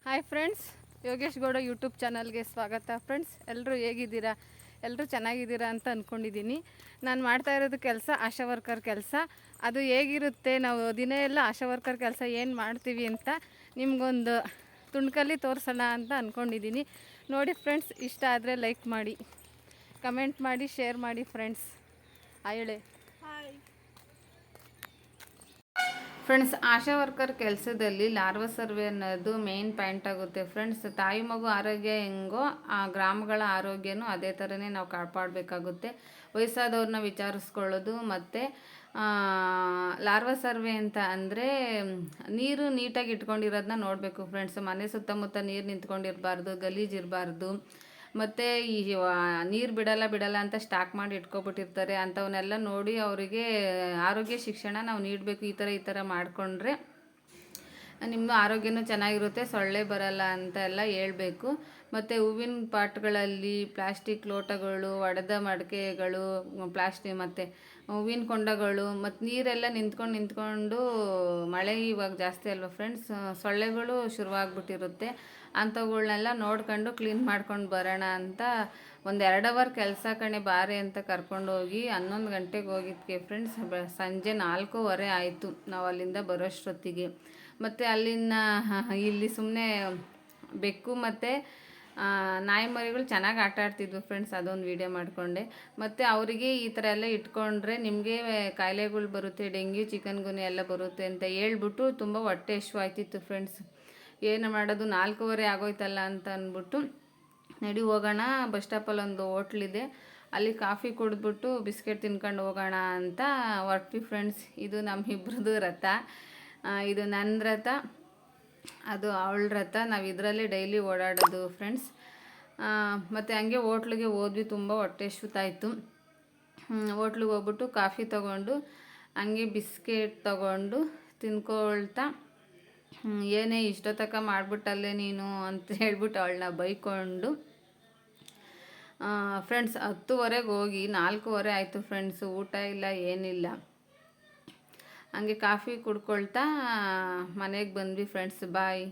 Hi friends, Yogesh Gowda YouTube ಚಾನಲ್ಗೆ ಸ್ವಾಗತ. Friends, ಎಲ್ಲರೂ ಹೇಗಿದ್ದೀರಾ? ಎಲ್ಲರೂ ಚೆನ್ನಾಗಿದ್ದೀರಾ ಅಂತ ಅಂದ್ಕೊಂಡಿದ್ದೀನಿ. ನಾನು ಮಾಡ್ತಾ ಇರೋದು ಕೆಲಸ ಆಶಾ ವರ್ಕರ್ ಕೆಲಸ. ಅದು ಹೇಗಿರುತ್ತೆ, ನಾವು ದಿನ ಎಲ್ಲ ಆಶಾ ವರ್ಕರ್ ಕೆಲಸ ಏನು ಮಾಡ್ತೀವಿ ಅಂತ ನಿಮಗೊಂದು ತುಣುಕಲ್ಲಿ ತೋರಿಸೋಣ ಅಂತ ಅಂದ್ಕೊಂಡಿದ್ದೀನಿ. ನೋಡಿ ಫ್ರೆಂಡ್ಸ್, ಇಷ್ಟ ಆದರೆ ಲೈಕ್ ಮಾಡಿ, ಕಮೆಂಟ್ ಮಾಡಿ, ಶೇರ್ ಮಾಡಿ ಫ್ರೆಂಡ್ಸ್. ಹೇಳಿ ಫ್ರೆಂಡ್ಸ್, ಆಶಾ ವರ್ಕರ್ ಕೆಲಸದಲ್ಲಿ ಲಾರ್ವಾ ಸರ್ವೆ ಅನ್ನೋದು ಮೇನ್ ಪಾಯಿಂಟ್ ಆಗುತ್ತೆ ಫ್ರೆಂಡ್ಸ್. ತಾಯಿ ಮಗು ಆರೋಗ್ಯ ಹೆಂಗೋ ಆ ಗ್ರಾಮಗಳ ಆರೋಗ್ಯನೂ ಅದೇ ಥರನೇ ನಾವು ಕಾಪಾಡಬೇಕಾಗುತ್ತೆ. ವಯಸ್ಸಾದವ್ರನ್ನ ವಿಚಾರಿಸ್ಕೊಳ್ಳೋದು ಮತ್ತು ಲಾರ್ವಾ ಸರ್ವೆ ಅಂತ ಅಂದರೆ ನೀರು ನೀಟಾಗಿ ಇಟ್ಕೊಂಡಿರೋದನ್ನ ನೋಡಬೇಕು ಫ್ರೆಂಡ್ಸ್. ಮನೆ ಸುತ್ತಮುತ್ತ ನೀರು ನಿಂತ್ಕೊಂಡಿರಬಾರ್ದು, ಗಲೀಜಿರಬಾರ್ದು. ಮತ್ತು ಈ ನೀರು ಬಿಡಲ್ಲ ಅಂತ ಸ್ಟಾಕ್ ಮಾಡಿ ಇಟ್ಕೊಬಿಟ್ಟಿರ್ತಾರೆ. ಅಂಥವನ್ನೆಲ್ಲ ನೋಡಿ ಅವರಿಗೆ ಆರೋಗ್ಯ ಶಿಕ್ಷಣ ನಾವು ನೀಡಬೇಕು. ಈ ಥರ ಮಾಡಿಕೊಂಡ್ರೆ ನಿಮ್ಮ ಆರೋಗ್ಯನೂ ಚೆನ್ನಾಗಿರುತ್ತೆ, ಸೊಳ್ಳೆ ಬರಲ್ಲ ಅಂತ ಎಲ್ಲ ಹೇಳ್ಬೇಕು. ಮತ್ತು ಹೂವಿನ ಪಾಟ್ಗಳಲ್ಲಿ ಪ್ಲಾಸ್ಟಿಕ್ ಲೋಟಗಳು, ಒಡೆದ ಮಡಿಕೆಗಳು, ಪ್ಲಾಸ್ಟಿಕ್ ಮತ್ತು ಹೂವಿನ ಕೊಂಡಗಳು ಮತ್ತು ನೀರೆಲ್ಲ ನಿಂತ್ಕೊಂಡು ಮಳೆ ಇವಾಗ ಜಾಸ್ತಿ ಅಲ್ವಾ ಫ್ರೆಂಡ್ಸ್, ಸೊಳ್ಳೆಗಳು ಶುರುವಾಗ್ಬಿಟ್ಟಿರುತ್ತೆ. ಅಂಥವುಗಳ್ನೆಲ್ಲ ನೋಡ್ಕೊಂಡು ಕ್ಲೀನ್ ಮಾಡ್ಕೊಂಡು ಬರೋಣ ಅಂತ ಒಂದು 2 ಅವರ್ ಕೆಲಸ ಬಾರೆ ಅಂತ ಕರ್ಕೊಂಡೋಗಿ 11 ಗಂಟೆಗೆ ಹೋಗಿದ್ಕೆ ಫ್ರೆಂಡ್ಸ್. ಸಂಜೆ 4:15 ಆಯಿತು ನಾವು ಅಲ್ಲಿಂದ ಬರೋಷ್ಟೊತ್ತಿಗೆ. ಮತ್ತು ಅಲ್ಲಿನ ಇಲ್ಲಿ ಸುಮ್ಮನೆ ಬೆಕ್ಕು ಮತ್ತು ನಾಯಿ ಮರಿಗಳು ಚೆನ್ನಾಗಿ ಆಟ ಆಡ್ತಿದ್ವು ಫ್ರೆಂಡ್ಸ್. ಅದೊಂದು ವೀಡಿಯೋ ಮಾಡಿಕೊಂಡೆ. ಮತ್ತು ಅವರಿಗೆ ಈ ಥರ ಎಲ್ಲ ಇಟ್ಕೊಂಡ್ರೆ ನಿಮಗೆ ಕಾಯಿಲೆಗಳು ಬರುತ್ತೆ, ಡೆಂಗ್ಯೂ, ಚಿಕನ್ ಗುನ್ಯಾ ಎಲ್ಲ ಬರುತ್ತೆ ಅಂತ ಹೇಳ್ಬಿಟ್ಟು ತುಂಬ ಹೊಟ್ಟೆ ಹಶ್ವಾಯ್ತಿತ್ತು ಫ್ರೆಂಡ್ಸ್. ಏನು ಮಾಡೋದು, 4:15 ಆಗೋಯ್ತಲ್ಲ ಅಂತ ಅಂದ್ಬಿಟ್ಟು ನಡಿ ಹೋಗೋಣ, ಬಸ್ ಸ್ಟಾಪಲ್ಲಿ ಒಂದು ಹೋಟ್ಲಿದೆ, ಅಲ್ಲಿ ಕಾಫಿ ಕುಡಿದ್ಬಿಟ್ಟು ಬಿಸ್ಕೆಟ್ ತಿನ್ಕೊಂಡು ಹೋಗೋಣ ಅಂತ ಹೊರಟ್ವಿ ಫ್ರೆಂಡ್ಸ್. ಇದು ನಮ್ಮಿಬ್ರದ್ದು ರಥ. ಇದು ನನ್ನ ರಥ, ಅದು ಅವಳ ರಥ. ನಾವು ಇದರಲ್ಲೇ ಡೈಲಿ ಓಡಾಡೋದು ಫ್ರೆಂಡ್ಸ್. ಮತ್ತು ಹಂಗೆ ಹೋಟ್ಲಿಗೆ ಹೋದ್ವಿ, ತುಂಬ ಹೊಟ್ಟೆ ಹಶ್ವುತಾಯಿತು. ಹೋಟ್ಲಿಗೆ ಹೋಗ್ಬಿಟ್ಟು ಕಾಫಿ ತೊಗೊಂಡು ಹಂಗೆ ಬಿಸ್ಕೆಟ್ ತೊಗೊಂಡು ತಿನ್ಕೊಳ್ತಾ, ಏನೇ ಇಷ್ಟೊತ್ತಕ ಮಾಡಿಬಿಟ್ಟಲ್ಲೇ ನೀನು ಅಂತ ಹೇಳ್ಬಿಟ್ಟು ಅವಳನ್ನ ಬೈಕೊಂಡು ಫ್ರೆಂಡ್ಸ್ 10:15 ಹೋಗಿ 4:15 ಆಯಿತು ಫ್ರೆಂಡ್ಸ್. ಊಟ ಇಲ್ಲ, ಏನಿಲ್ಲ. ಹಂಗೆ ಕಾಫಿ ಕುಡ್ಕೊಳ್ತಾ ಮನೆಗೆ ಬಂದ್ವಿ ಫ್ರೆಂಡ್ಸ್. ಬಾಯ್.